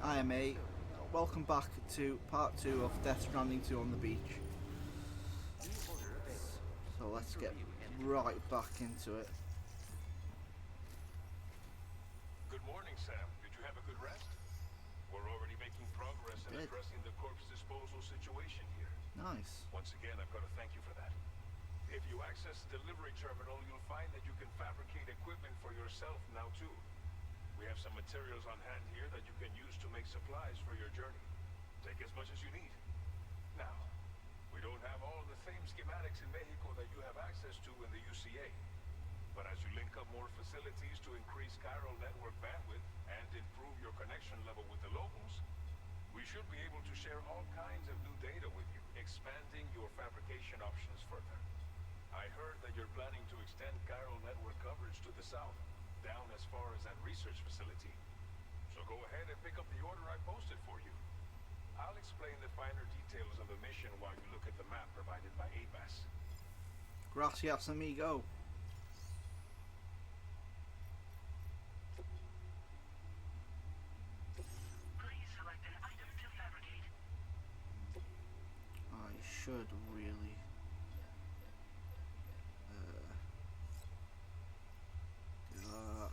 Hi mate, welcome back to part 2 of Death Stranding 2 on the beach. So let's get right back into it. Good morning, Sam. Did you have a good rest? We're already making progress in addressing the corpse disposal situation here. Nice. Once again, I've got to thank you for that. If you access the delivery terminal, you'll find that you can fabricate equipment for yourself now too. We have some materials on hand here that you can use to make supplies for your journey. Take as much as you need. Now, we don't have all the same schematics in Mexico that you have access to in the UCA. But as you link up more facilities to increase chiral network bandwidth and improve your connection level with the locals, we should be able to share all kinds of new data with you, expanding your fabrication options further. I heard that you're planning to extend chiral network coverage to the south, down as far as that research facility. So go ahead and pick up the order I posted for you. I'll explain the finer details of the mission while you look at the map provided by ABAS. Gracias, amigo. Please select an item to fabricate. I should really do that.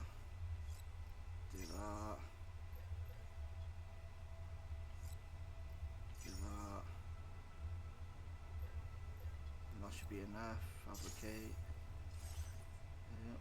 And that should be enough. Fabricate. Yep.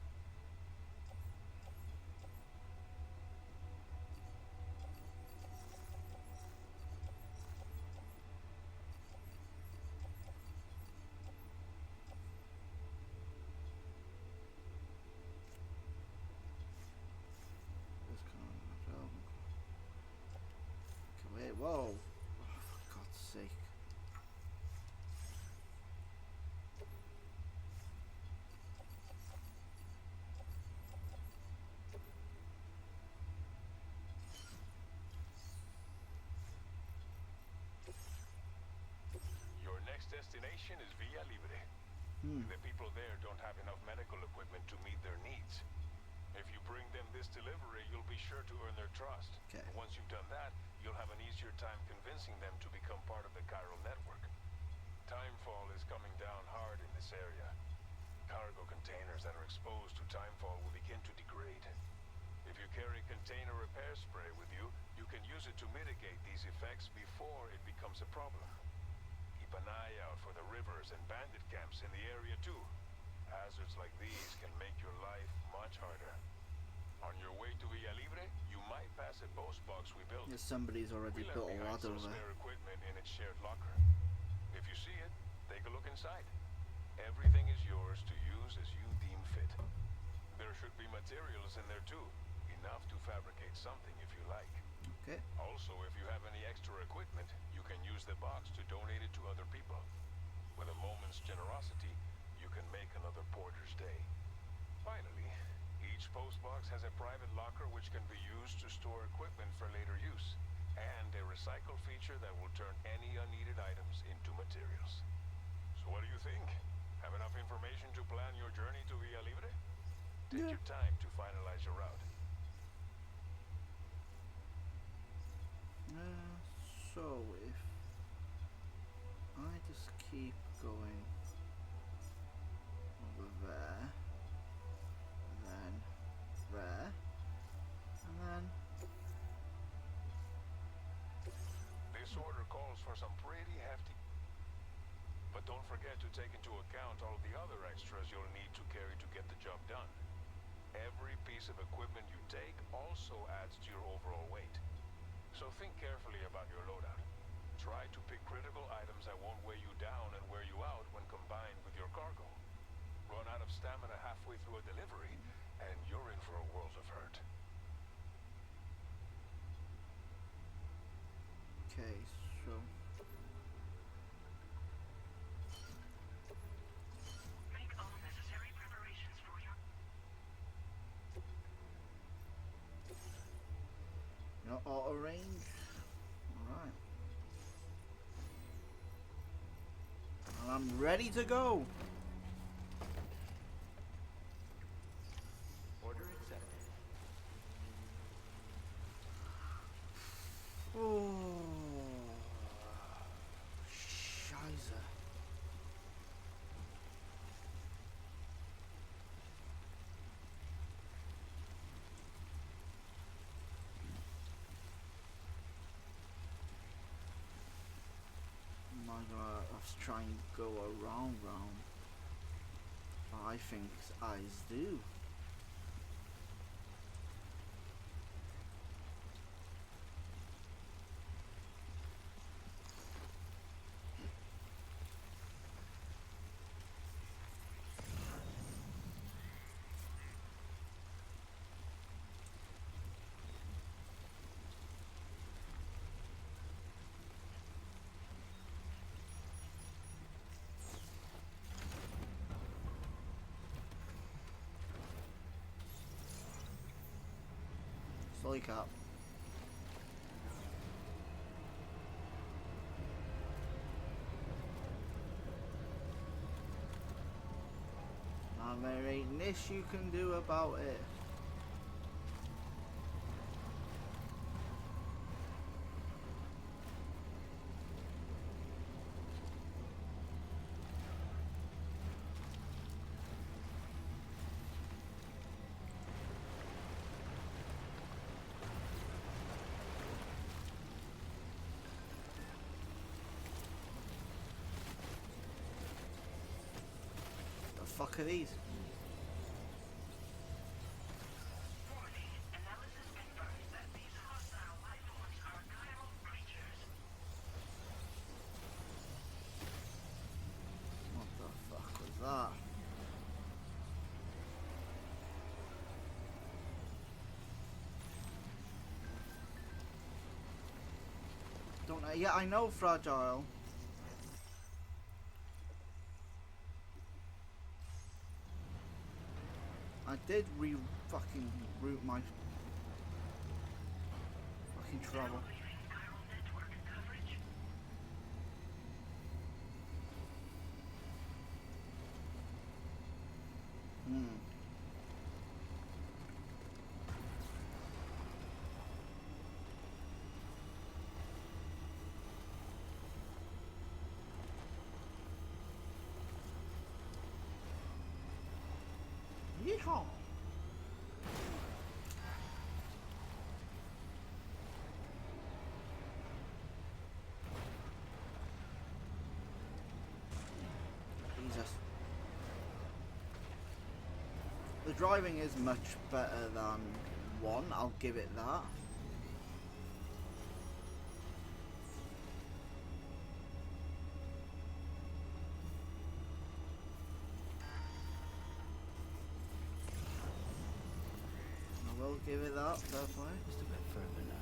Wait, whoa! Oh, for God's sake! Your next destination is Villa Libre. The people there don't have enough medical equipment to meet their needs. If you bring them this delivery, you'll be sure to earn their trust. Okay. Once you've done that, you'll have an easier time convincing them to become part of the chiral network. Timefall is coming down hard in this area. Cargo containers that are exposed to timefall will begin to degrade. If you carry container repair spray with you, you can use it to mitigate these effects before it becomes a problem. Keep an eye out for the rivers and bandit camps in the area too. Hazards like these can make your life much harder. On your way to Villa Libre, you might pass a post box we built. Yeah, somebody's already We left built a behind ladder some there. spare equipment in its shared locker. If you see it, take a look inside. Everything is yours to use as you deem fit. There should be materials in there too, enough to fabricate something if you like. Okay. Also, if you have any extra equipment, you can use the box to donate it to other people. With a moment's generosity, you can make another porter's day. Finally, each postbox has a private locker which can be used to store equipment for later use, and a recycle feature that will turn any unneeded items into materials. So what do you think? Have enough information to plan your journey to Villa Libre? Take Yeah. your time to finalize your route. So if I just keep going over there, and then there, and then This order calls for some pretty hefty... But don't forget to take into account all the other extras you'll need to carry to get the job done. Every piece of equipment you take also adds to your overall weight. So think carefully about your loadout. Try to pick critical items that won't weigh you down and wear you out when combined with your cargo. Run out of stamina halfway through a delivery, and you're in for a world of hurt. okay, so Make all necessary preparations for your... auto range. Alright. And I'm ready to go. Order accepted. to try and go around. I think eyes do. Slowly cap. And there ain't this you can do about it. The fuck are these? Warning. Analysis confirms that these hostile life forms are chiral creatures. What the fuck was that? Don't know. Yeah, I know fragile. I did fucking route my fucking trouble. Leaving chiral network coverage. Yeehaw! Jesus. The driving is much better than 1, I'll give it that. I will give it that, fair play. Just a bit further now.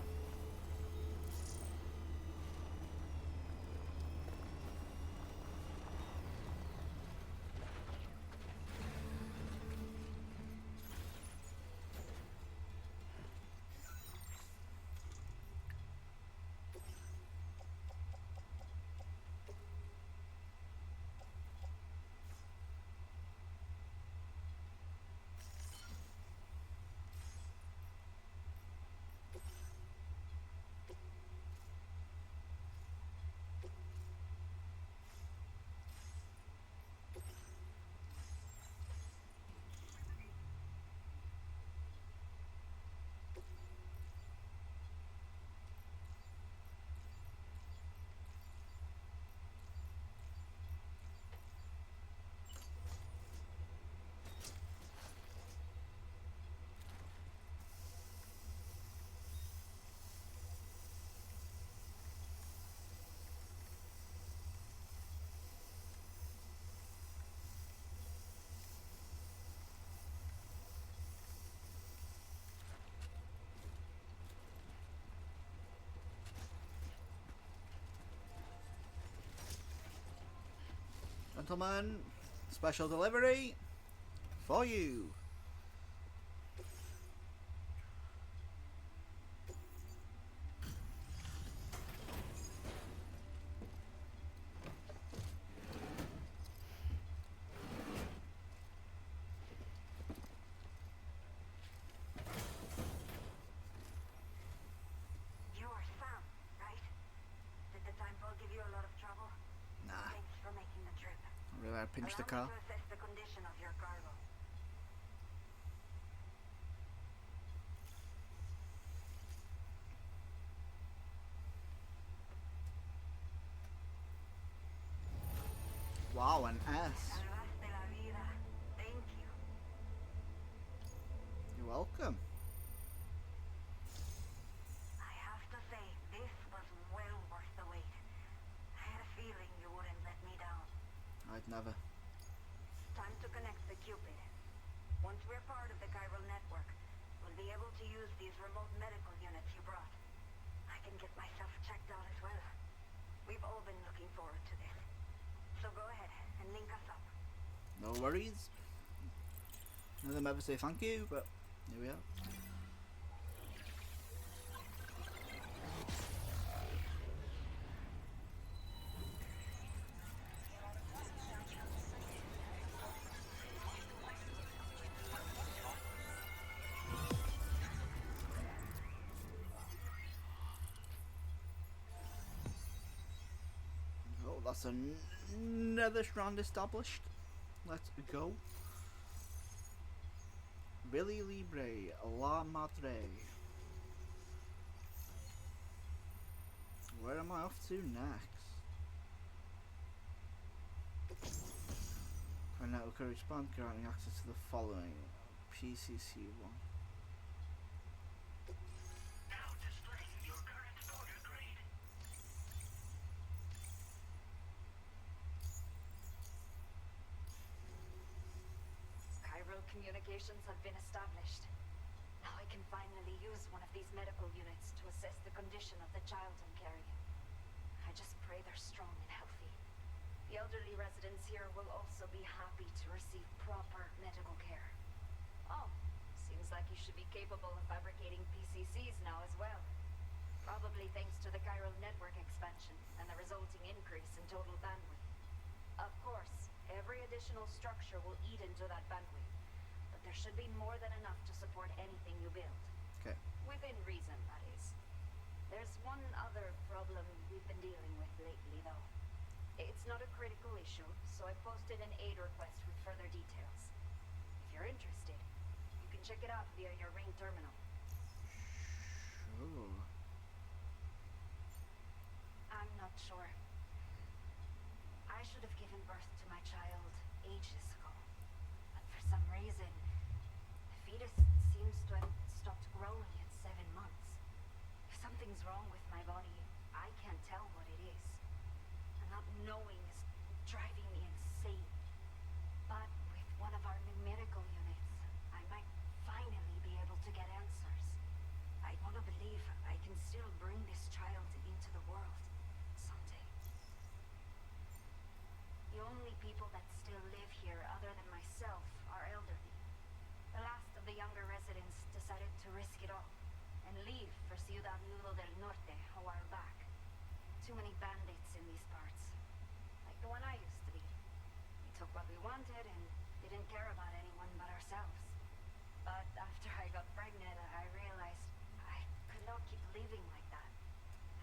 Gentlemen, special delivery for you. You are Sam, right? Did the temple give you a lot of trouble? Nah, Thanks for making the trip. I'm gonna pinch the Allow car. me to assess the condition of your cargo. Wow, an S. Salvaste la vida. Thank you. You're welcome. I have to say, this was well worth the wait. I had a feeling you wouldn't let me down. I'd never. Time to connect the Cupid. Once we're part of the chiral network, we'll be able to use these remote medical units you brought. I can get myself checked out as well. We've all been looking forward to this. So go ahead and link us up. No worries. None of them ever say thank you, but here we are. Oh, that's another strand established. Let's go. Billy Libre, La Madre. Where am I off to next? Find out will respond granting access to the following. PCC1. Now displaying your current order grade. Chiral communications have been established. Now I can finally use one of these medical units to assess the condition of the child I'm carrying. I just pray they're strong and healthy. The elderly residents here will also be happy to receive proper medical care. Oh, seems like you should be capable of fabricating PCCs now as well. Probably thanks to the chiral network expansion and the resulting increase in total bandwidth. Of course, every additional structure will eat into that bandwidth, but there should be more than enough to support anything you build. Okay. Within reason, that is. There's one other problem we've been dealing with lately, though. It's not a critical issue, so I posted an aid request with further details. If you're interested, you can check it out via your ring terminal. Sure. I'm not sure. I should have given birth to my child ages ago, but for some reason, the fetus seems to have stopped growing at 7 months. If something's wrong with my body, I can't tell what it is. And not knowing is driving me insane. But with one of our new medical units, I might finally be able to get answers. I want to believe I can still bring this child into the world someday. The only people that still live here other than myself are elderly. The last of the younger residents decided to risk it all and leave for Ciudad Nudo del Norte a while back. Too many bandits in these parts. Like the one I used to be. We took what we wanted and didn't care about anyone but ourselves. But after I got pregnant, I realized I could not keep living like that.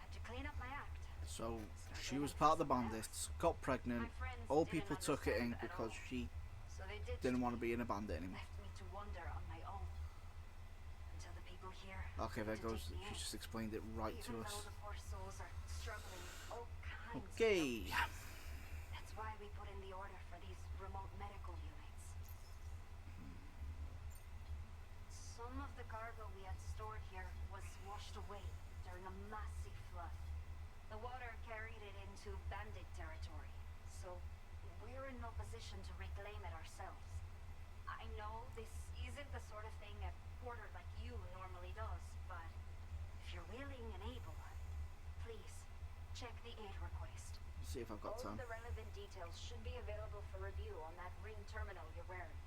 Had to clean up my act. So she was part of the bandits, got pregnant, all people took it in because she So they did didn't want to be in a bandit anymore. left me to wander on my own. Until the people here Okay, there came to goes. take me She in. just explained it right Even to us. though the poor souls are struggling with all kinds of Okay. illnesses. That's why we put in the order for these remote medical units. Some of the cargo we had stored here was washed away during a massive flood. The water carried it into bandit territory, so we're in no position to reclaim it ourselves. I know this isn't the sort of thing a porter like you normally does, but if you're willing and able, please check the aid request. See if I've got All time. of the relevant details should be available for review on that ring terminal you're wearing.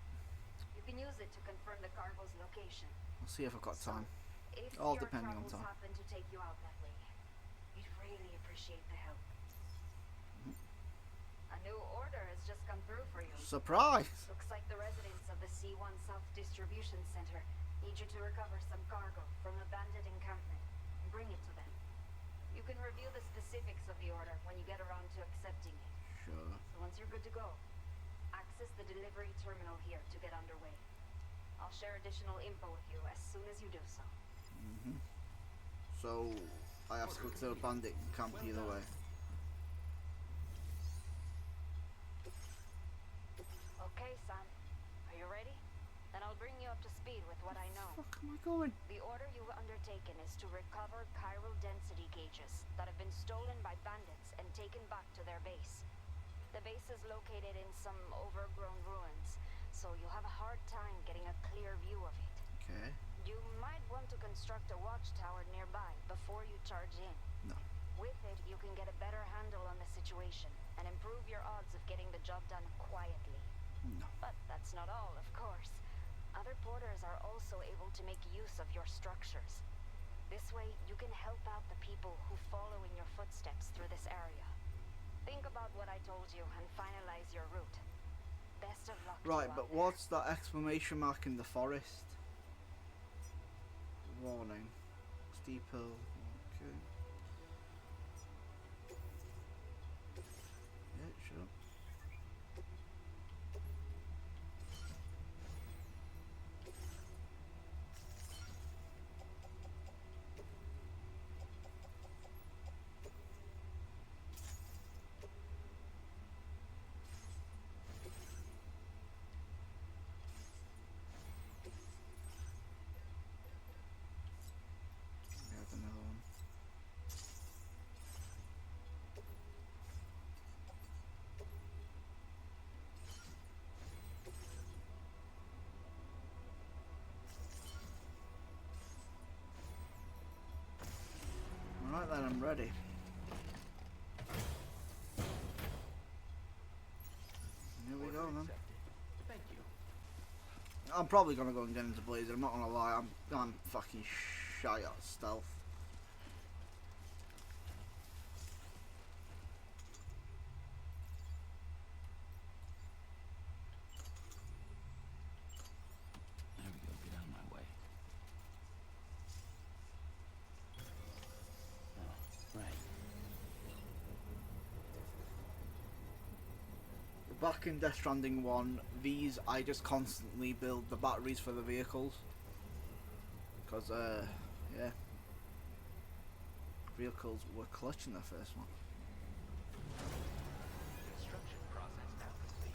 You can use it to confirm the cargo's location. I'll see if I've got So, time. if All your depending on travels time. happen to take you out that way, we'd really appreciate the help. A new order has just come through for you. Surprise! Looks like the residents of the C1 South Distribution Center need you to recover some cargo from a bandit encampment and bring it to them. You can review the specifics of the order when you get around to accepting it. Sure. So once you're good to go, access the delivery terminal here to get underway. I'll share additional info with you as soon as you do so. So I have to go to a bandit camp either way. up to speed with what I know. Fuck am I going? The order you've undertaken is to recover chiral density gauges that have been stolen by bandits and taken back to their base. The base is located in some overgrown ruins, so you'll have a hard time getting a clear view of it. Okay. You might want to construct a watchtower nearby before you charge in. No. With it, you can get a better handle on the situation and improve your odds of getting the job done quietly. No. But that's not all, of course. Other porters are also able to make use of your structures. This way, you can help out the people who follow in your footsteps through this area. Think about what I told you and finalize your route. Best of luck. to Right, you but out there. what's that exclamation mark in the forest? Warning. Steep hill. Okay. Yeah, sure. We have another one. Alright then, I'm ready. Here we go then. Thank you. I'm probably gonna go and get into Blazer, I'm not gonna lie, I'm fucking shy at stealth. There we go. Get out of my way. Oh, right. Back in Death Stranding 1, these, I just constantly build the batteries for the vehicles. Because, yeah. Vehicles were clutching the first one. Construction process now complete.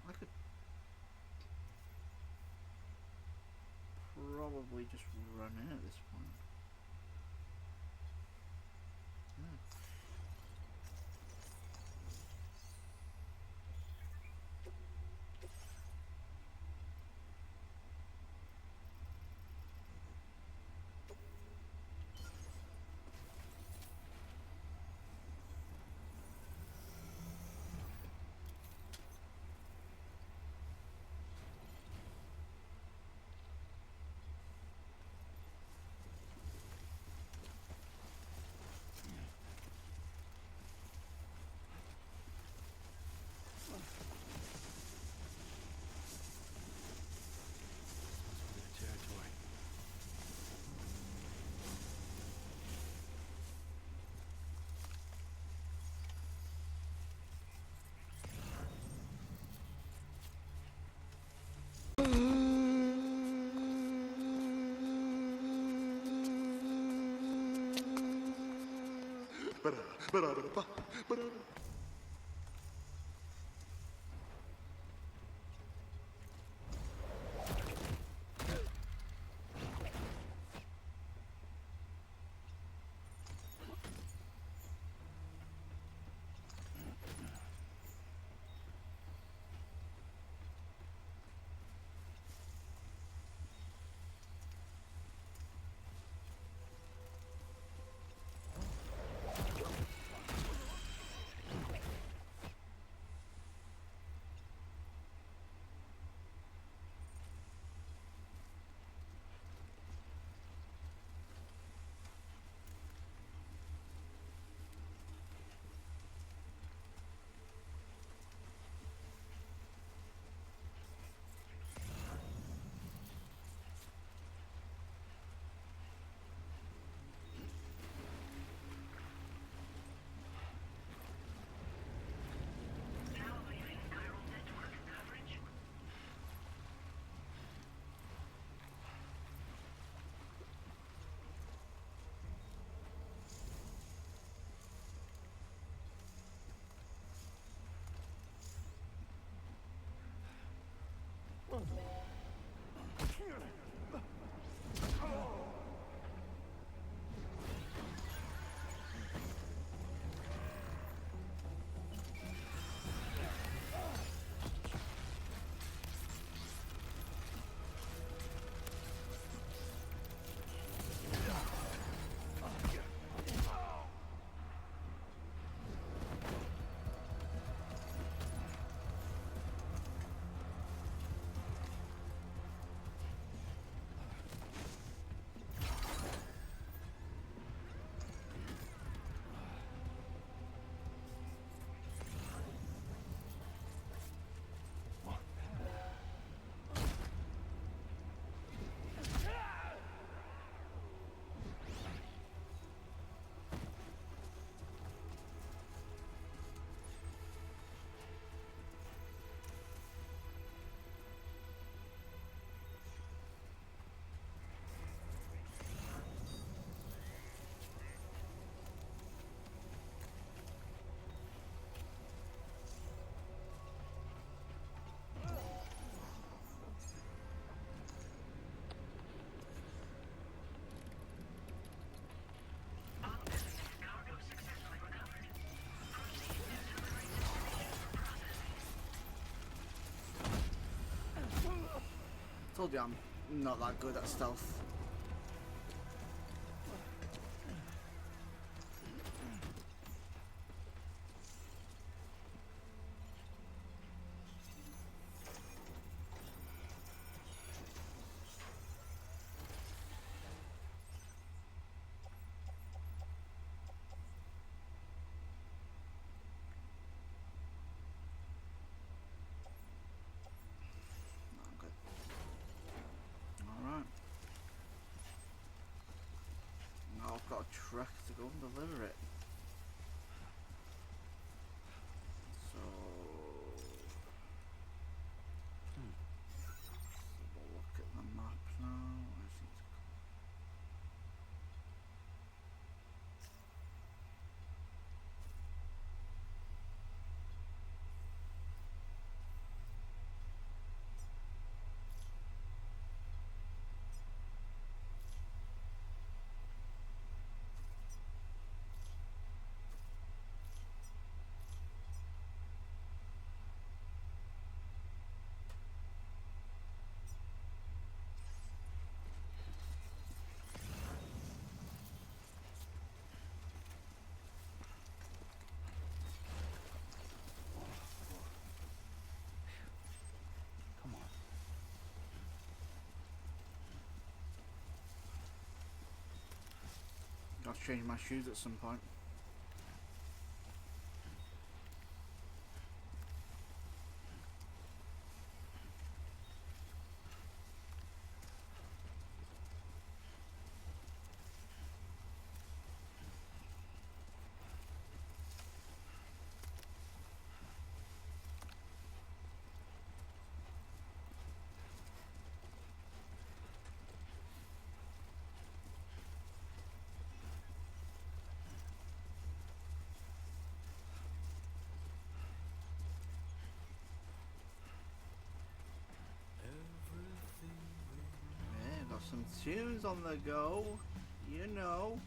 I could probably just run in at this point. Yeah. Territory. Told you I'm not that good at stealth. I've got a truck to go and deliver it. So let's have a look at the map now. Where's it? Come on. I'll change my shoes at some point. Yeah, got some tunes on the go, you know.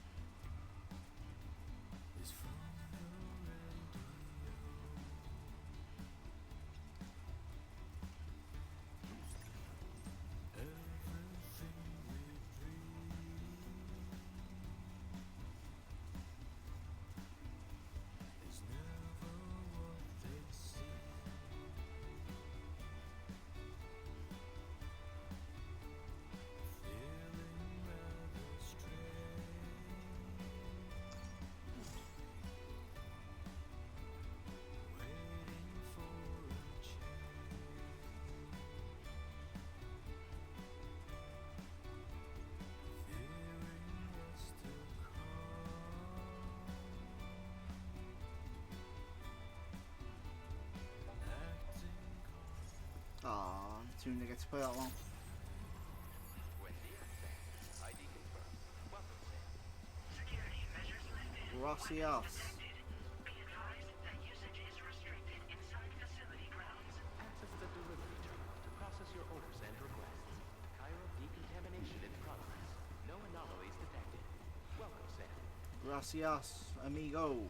Aw, the tune they get to play that long. Security measures lifted. Gracias. Be advised that usage is restricted inside facility grounds. Access the delivery terminal to process your orders and requests. Chiral decontamination in progress. No anomalies detected. Welcome, Sam. Gracias, amigo.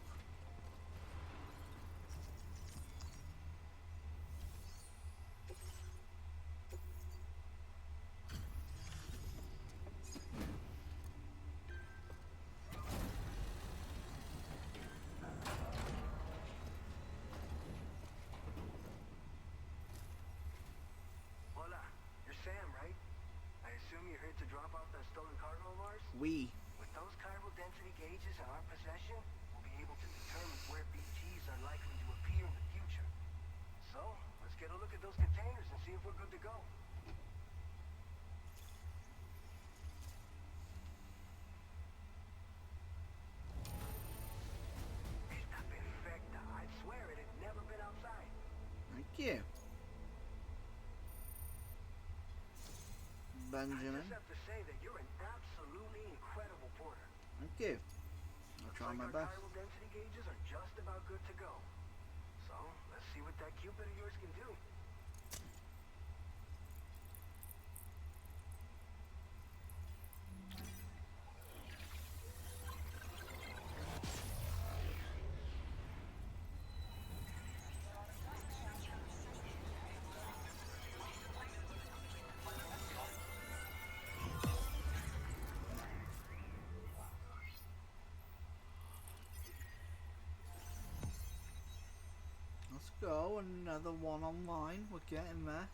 Hola, you're Sam, right? I assume you're here to drop off that stolen cargo of ours? We. With those chiral density gauges in our possession, we'll be able to determine where BGs are likely to appear in the future. So, let's get a look at those containers and see if we're good to go. Está perfecta. I'd swear it had never been outside. Thank you. I Benjamin. just have to say that you're an absolutely incredible porter. Thank you. I'll try Looks my like our best. chiral density gauges are just about good to go. So, let's see what that Cupid of yours can do. go. Another one online. We're getting there.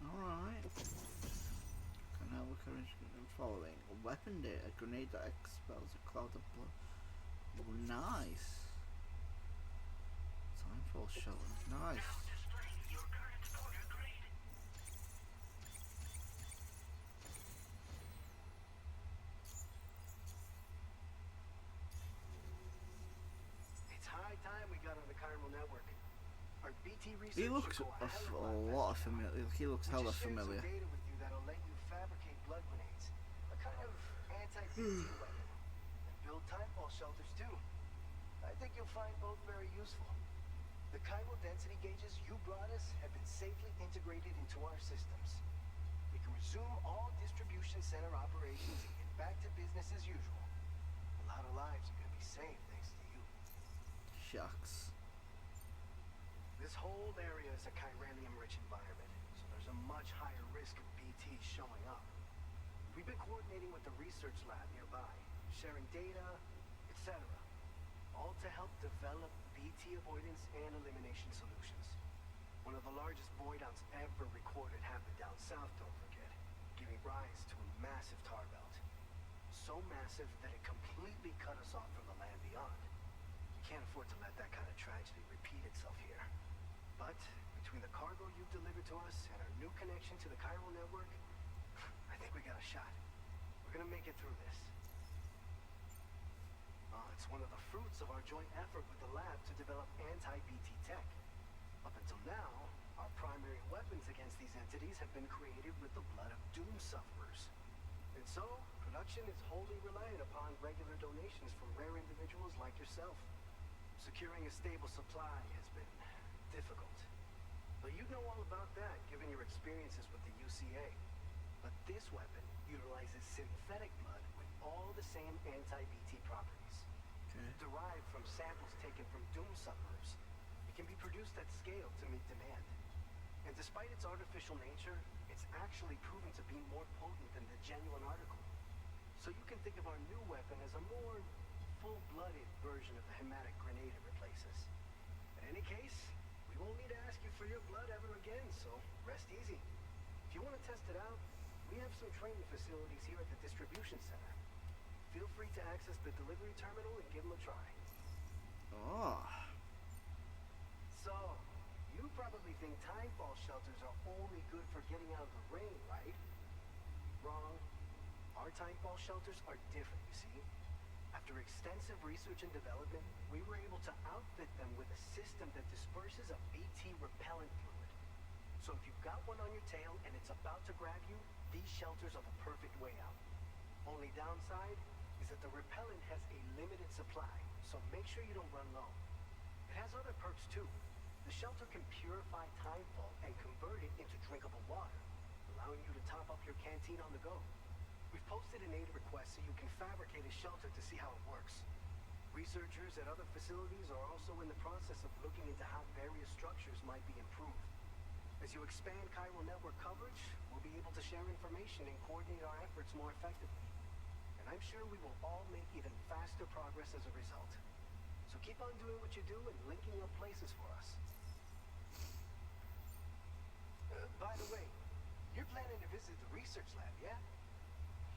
Alright. Can now look at the following. A weapon data. A grenade that expels a cloud of blood. Oh, nice. Timefall shelter. Nice. It's high time we got on the chiral network. Our BT research He looks should go a hell of a lot faster now. familiar. He looks We hella just shared familiar. some data with you that'll let you fabricate blood grenades, a kind of anti-BT weapon, and build timefall shelters too. I think you'll find both very useful. The chiral density gauges you brought us have been safely integrated into our systems. We can resume all distribution center operations and get back to business as usual. A lot of lives are going to be saved thanks to you. Shucks. This whole area is a chiralium-rich environment, so there's a much higher risk of BTs showing up. We've been coordinating with the research lab nearby, sharing data, etc. All to help develop BT avoidance and elimination solutions. One of the largest void outs ever recorded happened down south, don't forget, giving rise to a massive tar belt. So massive that it completely cut us off from the land beyond. We can't afford to let that kind of tragedy repeat itself here. But between the cargo you've delivered to us and our new connection to the chiral network, I think we got a shot. We're gonna make it through this. It's one of the fruits of our joint effort with the lab to develop anti-BT tech. Up until now, our primary weapons against these entities have been created with the blood of doom sufferers. And so, production is wholly reliant upon regular donations from rare individuals like yourself. Securing a stable supply has been difficult. But you know all about that, given your experiences with the UCA. But this weapon utilizes synthetic blood with all the same anti-BT properties. Derived from samples taken from doom sufferers, it can be produced at scale to meet demand. And despite its artificial nature, it's actually proven to be more potent than the genuine article. So you can think of our new weapon as a more full-blooded version of the hematic grenade it replaces. In any case, we won't need to ask you for your blood ever again, so rest easy. If you want to test it out, we have some training facilities here at the distribution center. Feel free to access the delivery terminal and give them a try. Oh. So, you probably think timefall shelters are only good for getting out of the rain, right? Wrong. Our timefall shelters are different, you see. After extensive research and development, we were able to outfit them with a system that disperses a BT repellent fluid. So if you've got one on your tail and it's about to grab you, these shelters are the perfect way out. Only downside is that the repellent has a limited supply, so make sure you don't run low. It has other perks too. The shelter can purify timefall and convert it into drinkable water, allowing you to top up your canteen on the go. We've posted an aid request so you can fabricate a shelter to see how it works. Researchers at other facilities are also in the process of looking into how various structures might be improved. As you expand chiral network coverage, we'll be able to share information and coordinate our efforts more effectively. And I'm sure we will all make even faster progress as a result. So keep on doing what you do and linking up places for us. By the way, you're planning to visit the research lab, yeah?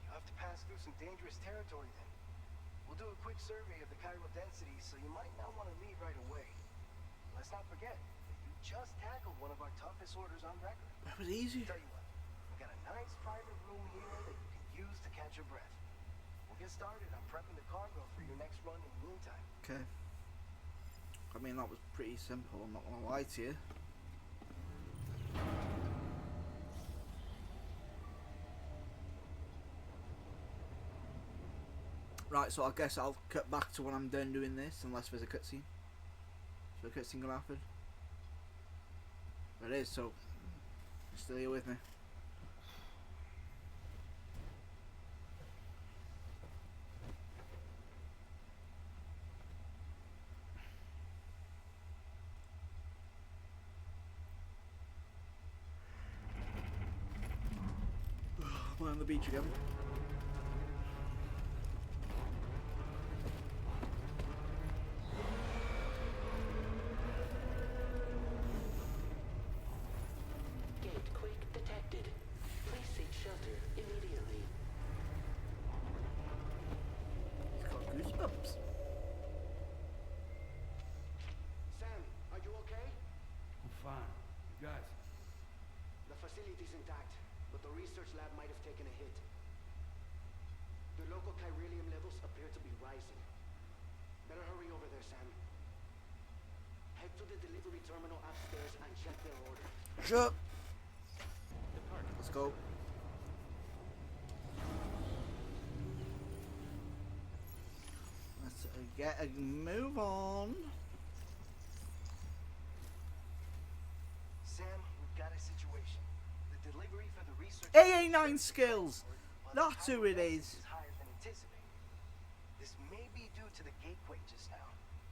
You'll have to pass through some dangerous territory then. We'll do a quick survey of the chiral density, so you might not want to leave right away. Let's not forget that you just tackled one of our toughest orders on record. That was easy. Tell you what, we got a nice private room here that you can use to catch your breath. We'll get started on prepping the cargo for your next run in the meantime. Okay. I mean, that was pretty simple, I'm not gonna lie to you. Right, so I guess I'll cut back to when I'm done doing this, unless there's a cutscene. Is there a cutscene gonna happen? There is, so you're still here with me. Play on the beach again. Gate quake detected. Please seek shelter immediately. He's got goosebumps. Sam, are you okay? I'm fine. You guys? The facility's intact, but the research lab might have taken a hit. The local chiralium levels appear to be rising. Better hurry over there, Sam. Head to the delivery terminal upstairs and check their order. Sure. Depart. Let's go. Let's get a move on. Sam, we've got a situation. The delivery for the research... AA9 skills. That's who it is. Higher than anticipated. This may be due to the gateway just now,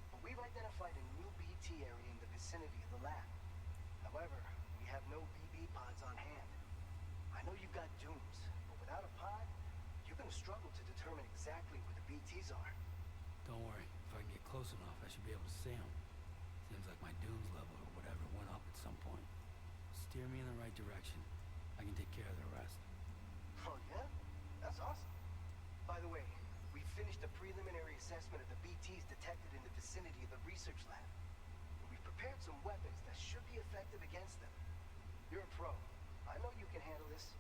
but we've identified a new BT area in the vicinity of the lab. However, we have no BB pods on hand. I know you've got dooms, but without a pod, you're gonna struggle to determine exactly where the BTs are. Don't worry. If I can get close enough, I should be able to see them. Seems like my dunes level or whatever went up at some point. Steer me in the right direction. I can take care of the rest. Oh yeah? That's awesome. By the way, we finished a preliminary assessment of the BTs detected in the vicinity of the research lab. We've prepared some weapons that should be effective against them. You're a pro. I know you can handle this.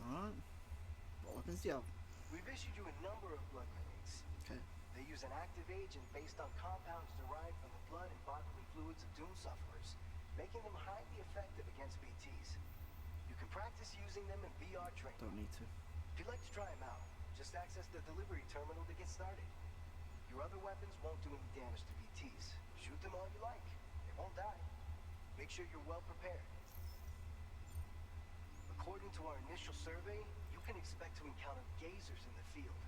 Alright. What weapons do you have? We've issued you a number of blood grenades. Okay. They use an active agent based on compounds derived from the blood and bodily fluids of doom sufferers, making them highly effective against BTs. You can practice using them in VR training. Don't need to. If you'd like to try them out, just access the delivery terminal to get started. Your other weapons won't do any damage to BTs. Shoot them all you like. They won't die. Make sure you're well prepared. According to our initial survey, you can expect to encounter gazers in the field.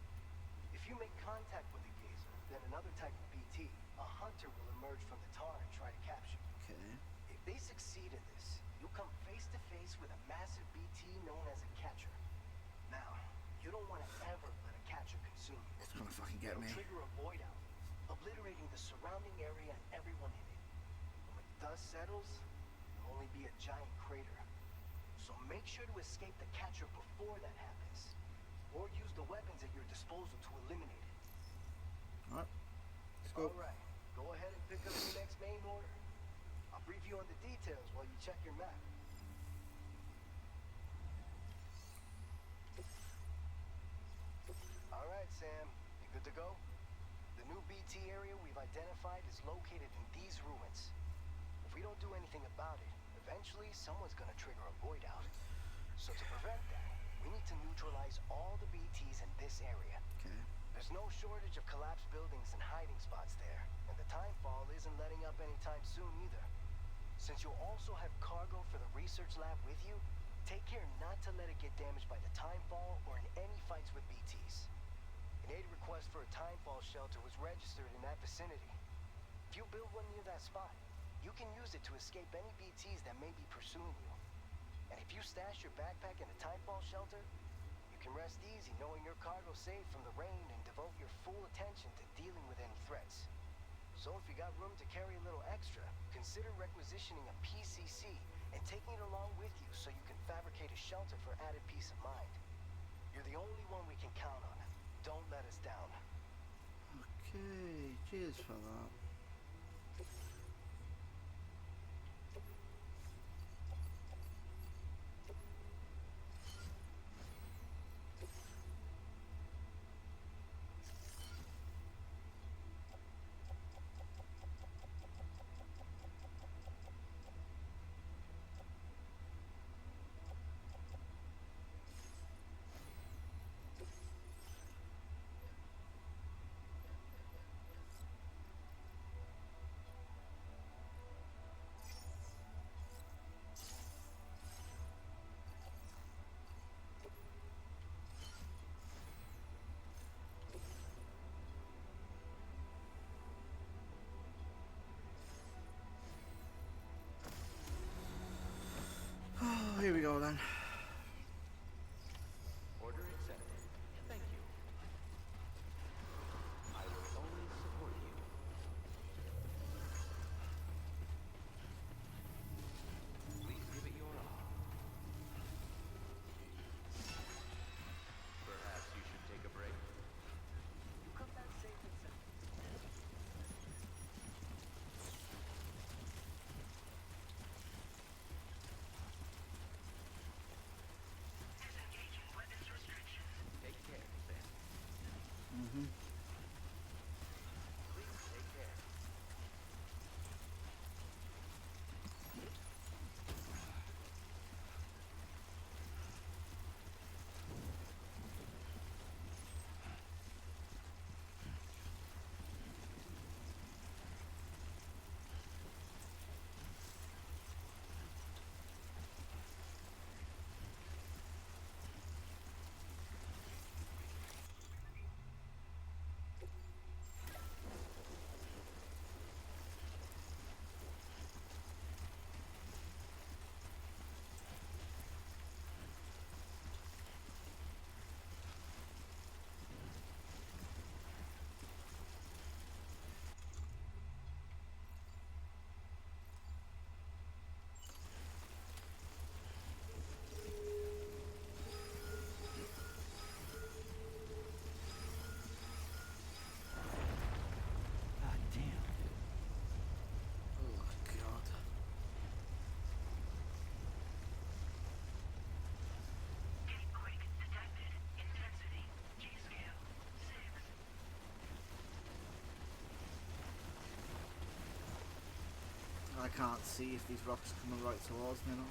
If you make contact with a gazer, then another type of BT, a hunter will emerge from the tar and try to capture you. Okay. If they succeed in this, you'll come face to face with a massive BT known as a catcher. Now, you don't want to ever let a catcher consume you. It's gonna fucking get It'll me. trigger a void out, obliterating the surrounding area and everyone in it. And when dust settles, there'll only be a giant crater. So make sure to escape the catcher before that happens, or use the weapons at your disposal to eliminate it. Alright. Let's go. Alright, go ahead and pick up your next main order. I'll brief you on the details while you check your map. Alright, Sam, you good to go? The new BT area we've identified is located in these ruins. If we don't do anything about it, eventually someone's gonna trigger a void out. So to prevent that, we need to neutralize all the BTs in this area. Okay. There's no shortage of collapsed buildings and hiding spots there, and the timefall isn't letting up anytime soon either. Since you'll also have cargo for the research lab with you, take care not to let it get damaged by the timefall or in any fights with BTs. An aid request for a timefall shelter was registered in that vicinity. If you build one near that spot, you can use it to escape any BTs that may be pursuing you. And if you stash your backpack in a timefall shelter, you can rest easy knowing your cargo's safe from the rain and devote your full attention to dealing with any threats. So if you got room to carry a little extra, consider requisitioning a PCC and taking it along with you so you can fabricate a shelter for added peace of mind. You're the only one we can count on. Don't let us down. Okay. Cheers for that. Order I can't see if these rocks are coming right towards me or not.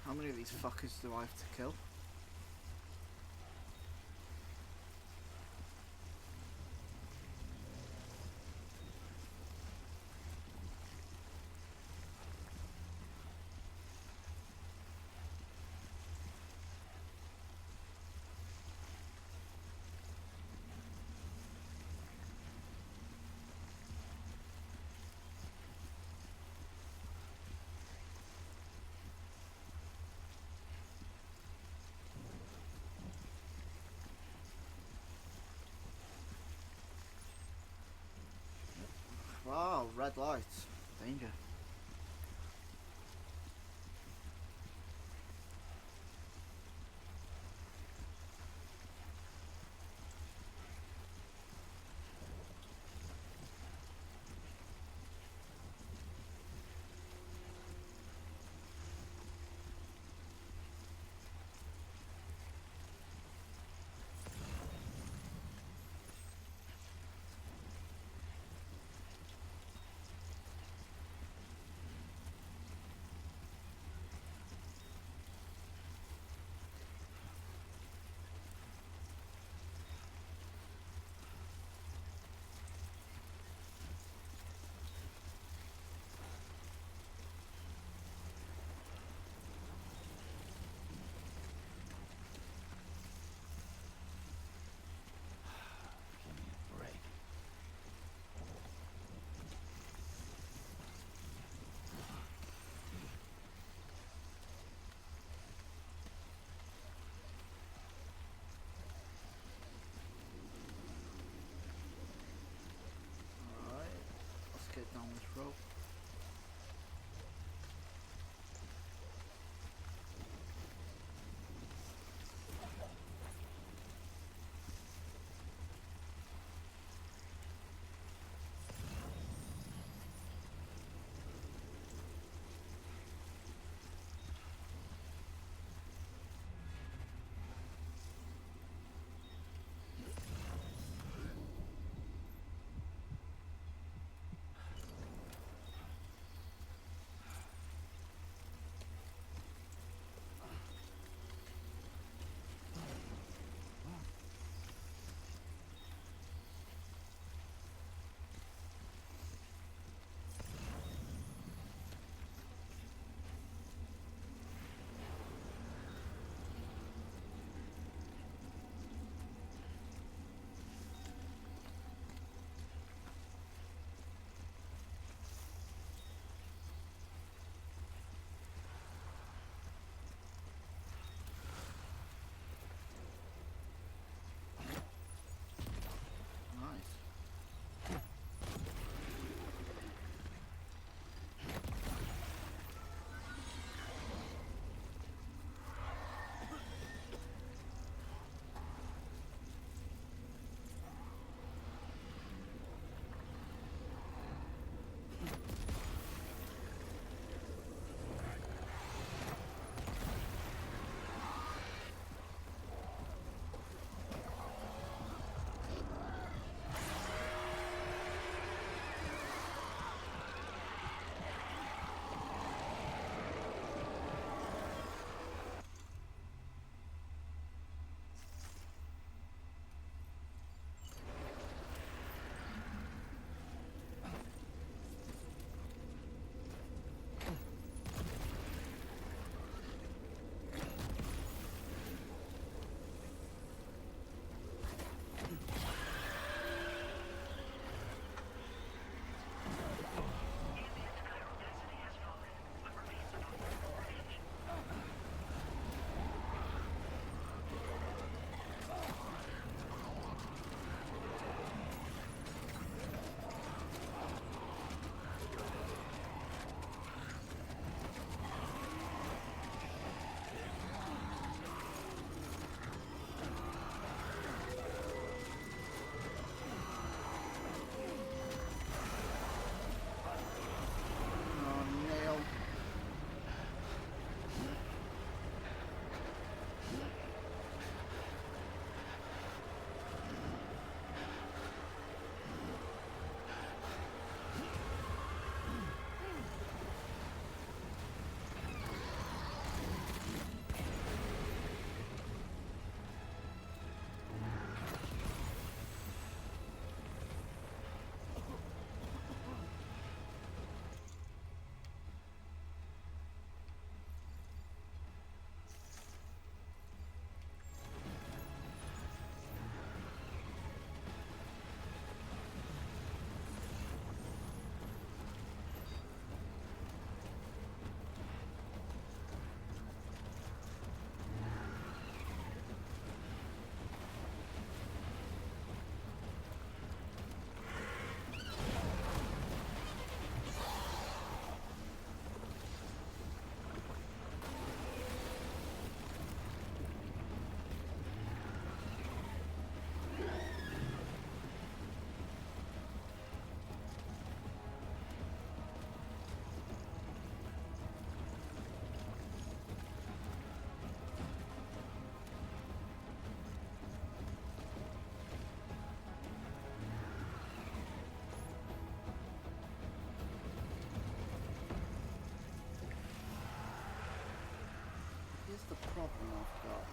How many of these fuckers do I have to kill? Wow, red lights. Danger. Oh, no, I forgot.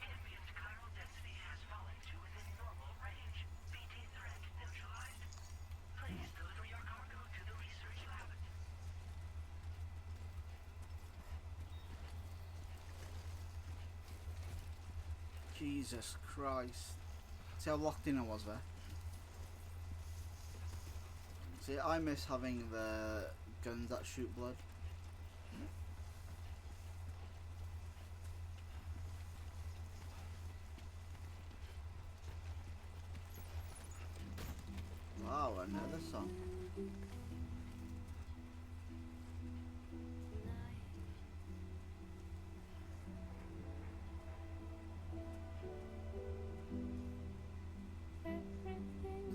Ambient chiral density has fallen to within normal range. BT threat neutralized. Please deliver your cargo to the research lab. Jesus Christ. See how locked in I was there? See, I miss having the guns that shoot blood. Wow, another song.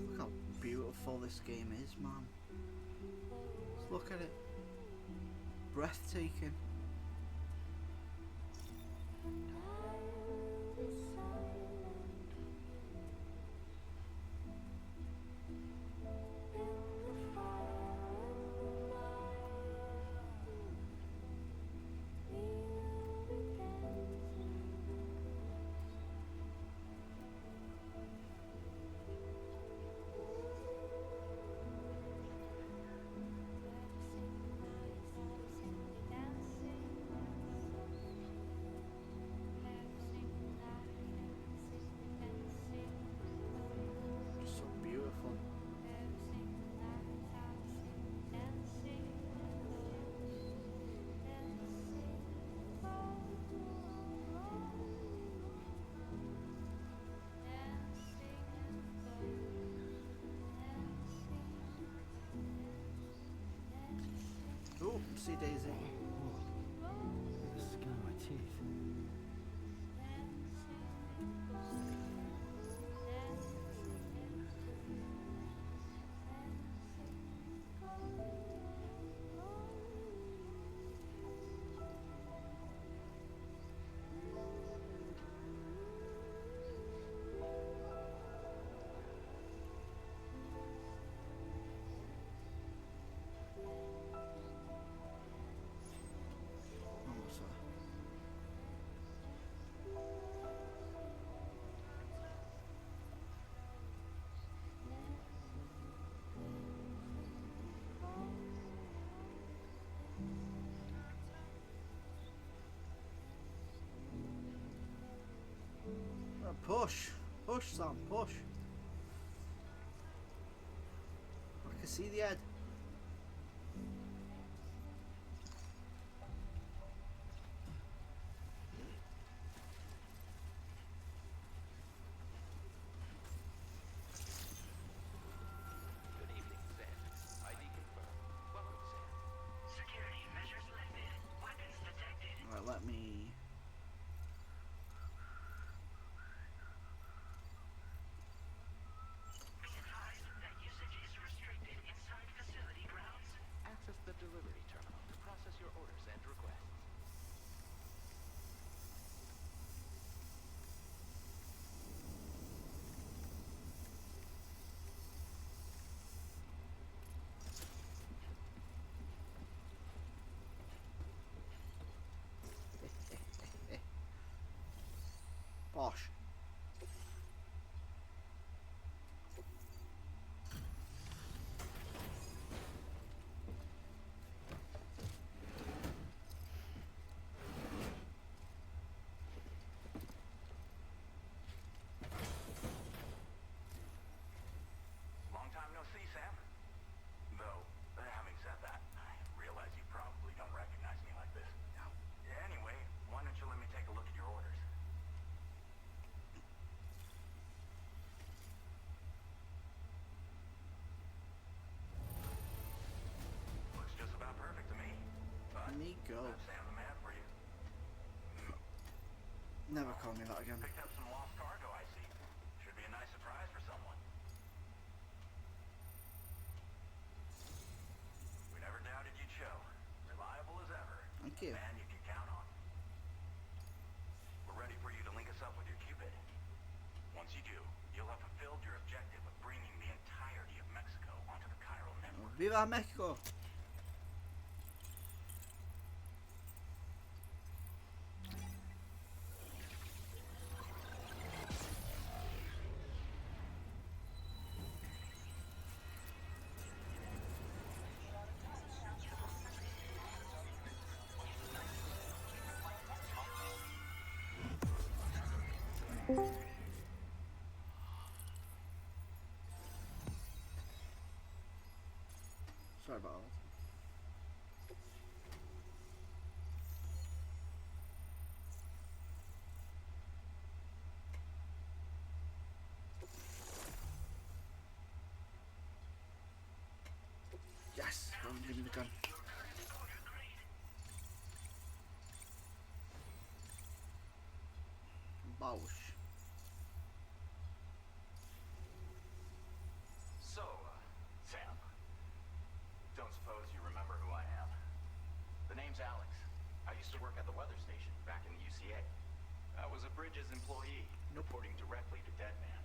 Look how beautiful this game is, man. Just look at it. Breathtaking. Just so beautiful. Oopsie daisy. The skin on my teeth. Push. Push, Sam, push. I can see the head. Good evening, Sam. ID confirmed. Welcome, Sam. Security measures lifted. Weapons detected. Alright, let me... Be advised that usage is restricted inside facility grounds. Access the delivery terminal to process your orders and requests. Bosh. Long time no see, Sam. Though, having said that, I realize you probably don't recognize me like this. No. Anyway, why don't you let me take a look at your orders? Looks just about perfect to me. But Nico. that's Sam the man for you. Never call me that again. Picked up some lost cargo, I see. Should be a nice surprise for someone. We never doubted you'd show. Reliable as ever. Thank you. Man you can count on. We're ready for you to link us up with your Cupid. Once you do, you'll have fulfilled your objective of bringing the entirety of Mexico onto the chiral network. Viva Mexico! Sorry about all that. Yes! Go and give me the gun. Bosh. So, Sam, don't suppose you remember who I am? The name's Alex. I used to work at the weather station back in the UCA. I was a Bridges employee, reporting directly to Deadman.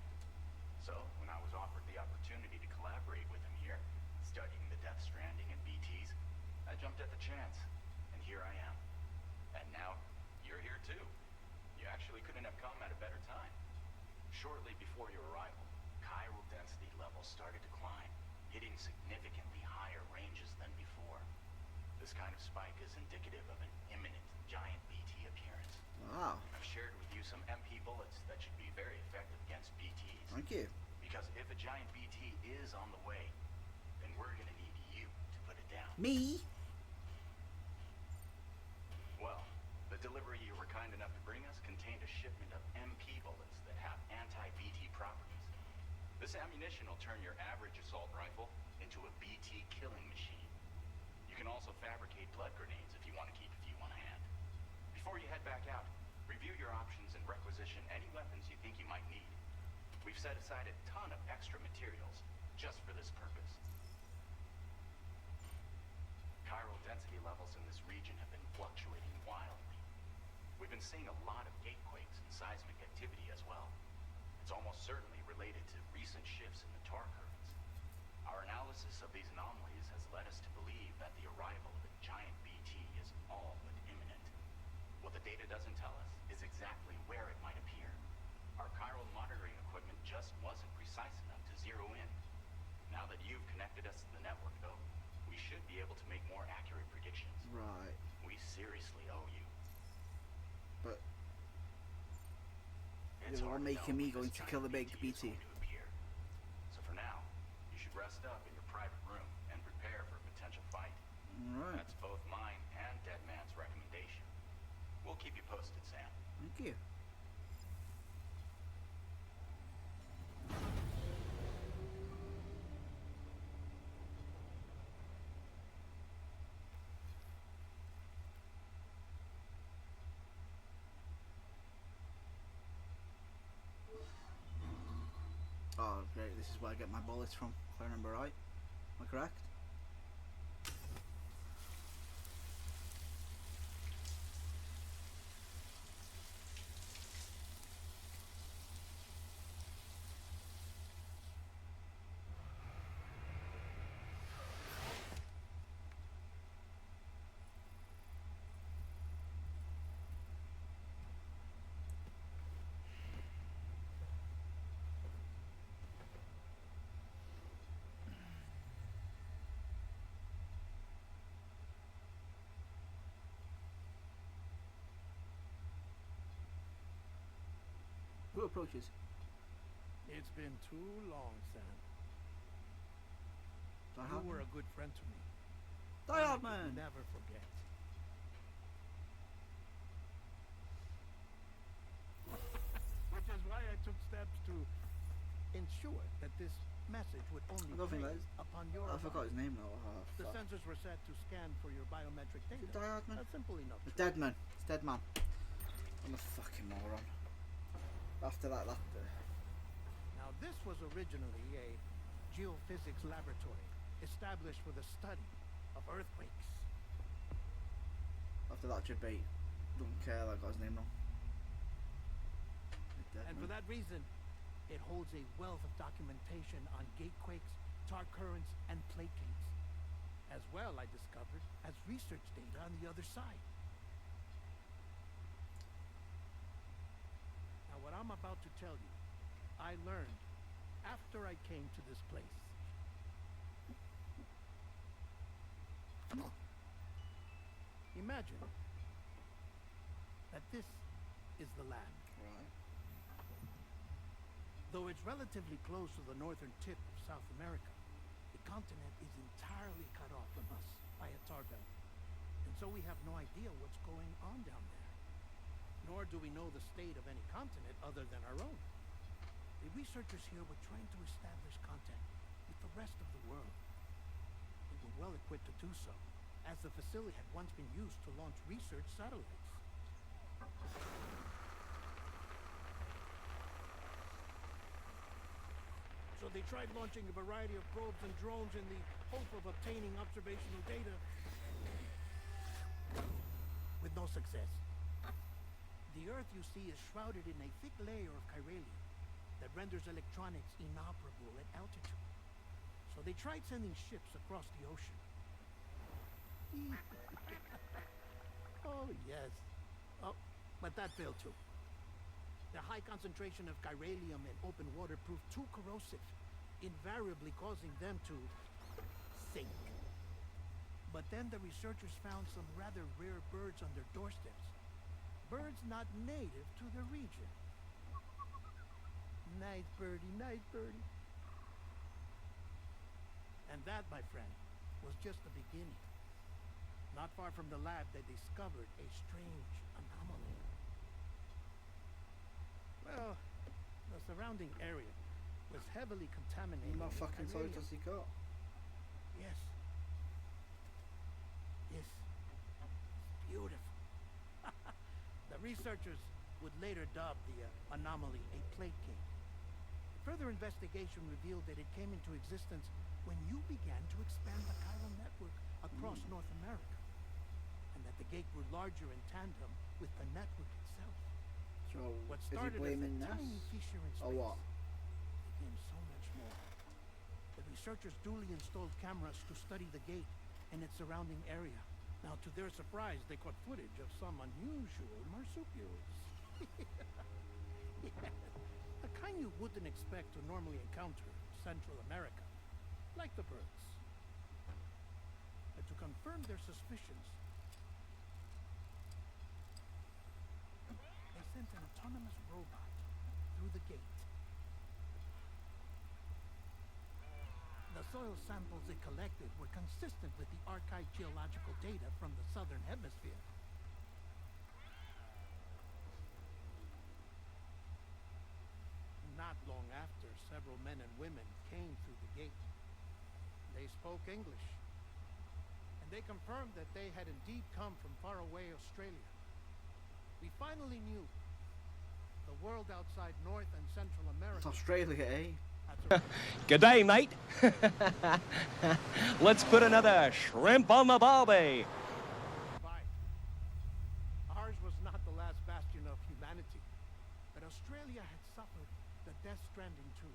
So, when I was offered the opportunity to collaborate with him here, studying the Death Stranding and BTs, I jumped at the chance, and here I am. And now, you're here too. You actually couldn't have come at a better time. Shortly before your arrival, chiral density levels started to climb, hitting significantly higher ranges than before. This kind of spike is indicative of an imminent giant BT appearance. Wow. I've shared with you some MP bullets that should be very effective against BTs. Thank you. Because if a giant BT is on the way, then we're gonna need you to put it down. Me? Well, the delivery you were kind enough to bring us contained a shipment of MP bullets that have anti-BT properties. This ammunition will turn your average assault rifle into a BT killing machine. You can also fabricate blood grenades if you want to keep a few on hand. Before you head back out, review your options and requisition any weapons you think you might need. We've set aside a ton of extra materials just for this purpose. Chiral density levels in this region have been fluctuating wildly. We've been seeing a lot of gatequakes and seismic activity as well. It's almost certainly related to recent shifts in the tar currents. Our analysis of these anomalies has led us to believe that the arrival of a giant BT is all but imminent. What the data doesn't tell us is exactly where it might appear. Our chiral monitoring equipment just wasn't precise enough to zero in. Now that you've connected us to the network, though, we should be able to make more accurate predictions. Right. We seriously owe you. But It's You're the one hard to making know me when going this to giant kill a big BT is BT. going to appear. So for now, you should rest up in your private room and prepare for a potential fight. Alright, That's both mine and Deadman's recommendation. We'll keep you posted, Sam. thank you. Oh, great, this is where I get my bullets from, if I remember right. Am I correct? Who approaches? It's been too long, Sam. Die You Hard were Man? a good friend to me. Die and I Hard could Man! never forget. Which is why I took steps to ensure that this message would only I don't think play that is. upon your I forgot his arrival. name now. Oh, The fuck. sensors were set to scan for your biometric Is it data. Die Hard Man? That's simple enough. It's Dead Man. It's Dead Man. I'm a fucking moron. After that, Now, this was originally a geophysics laboratory established for the study of earthquakes. after that debate, don't care that I got his name wrong. Dead And for Man. that reason, it holds a wealth of documentation on gatequakes, tar currents, and placates. As well, I discovered, as research data on the other side. Now, what I'm about to tell you, I learned after I came to this place. Imagine that this is the land. Right. Though it's relatively close to the northern tip of South America, the continent is entirely cut off from us by a tar belt. And so we have no idea what's going on down there. Nor do we know the state of any continent other than our own. The researchers here were trying to establish contact with the rest of the world. They were well equipped to do so, as the facility had once been used to launch research satellites. So they tried launching a variety of probes and drones in the hope of obtaining observational data. With no success. The Earth, you see, is shrouded in a thick layer of chiralium that renders electronics inoperable at altitude. So they tried sending ships across the ocean. Oh, yes. Oh, but that failed too. The high concentration of chiralium in open water proved too corrosive, invariably causing them to sink. But then the researchers found some rather rare birds on their doorsteps. Birds not native to the region. Nice birdie, nice birdie. And that, my friend, was just the beginning. Not far from the lab, they discovered a strange anomaly. Well, the surrounding area was heavily contaminated. How many with fucking toys chiralium. does he got? Yes. Yes. It's beautiful. The researchers would later dub the anomaly a plate gate. Further investigation revealed that it came into existence when you began to expand the chiral network across North America, and that the gate grew larger in tandem with the network itself. So, What is he started as a blaming tiny this? fissure in Or space what? became so much more. The researchers duly installed cameras to study the gate and its surrounding area. Now, to their surprise, they caught footage of some unusual marsupials. Yeah, a kind you wouldn't expect to normally encounter in Central America, like the birds. And to confirm their suspicions, they sent an autonomous robot through the gate. The soil samples it collected were consistent with the archived geological data from the southern hemisphere. Not long after, several men and women came through the gate. They spoke English, and they confirmed that they had indeed come from faraway Australia. We finally knew the world outside North and Central America. Australia, eh? G'day, mate. Let's put another shrimp on the barbie. Ours was not the last bastion of humanity, but Australia had suffered the Death Stranding too.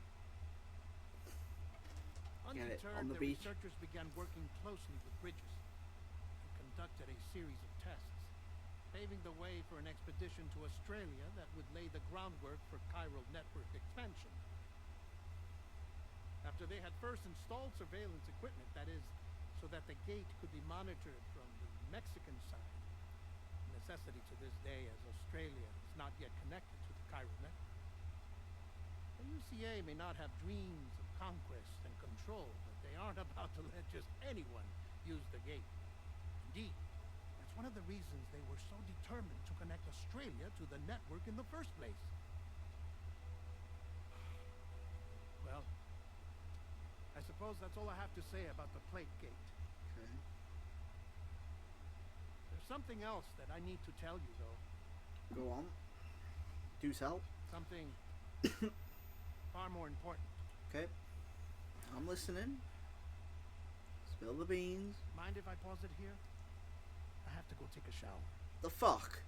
Undeterred, on the the beach. researchers began working closely with Bridges and conducted a series of tests, paving the way for an expedition to Australia that would lay the groundwork for chiral network expansion. After they had first installed surveillance equipment, that is, so that the gate could be monitored from the Mexican side, a necessity to this day as Australia is not yet connected to the chiral network. The UCA may not have dreams of conquest and control, but they aren't about to let just anyone use the gate. Indeed, that's one of the reasons they were so determined to connect Australia to the network in the first place. Well, I suppose that's all I have to say about the plate gate. Okay. There's something else that I need to tell you, though. Go on. Do tell. Something far more important. Okay. I'm listening. Spill the beans. Mind if I pause it here? I have to go take a shower. The fuck?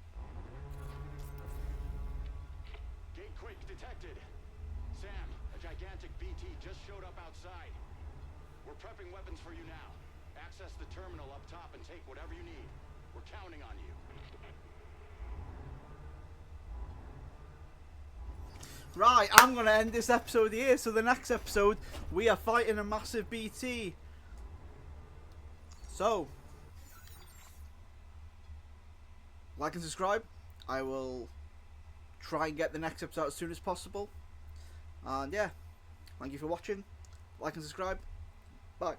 Gate quake detected. Sam, a gigantic BT just showed up outside. We're prepping weapons for you now. Access the terminal up top and take whatever you need. We're counting on you. Right, I'm going to end this episode here. So the next episode, we are fighting a massive BT. So, like and subscribe. I will try and get the next episode out as soon as possible. And yeah, thank you for watching. Like and subscribe. Bye.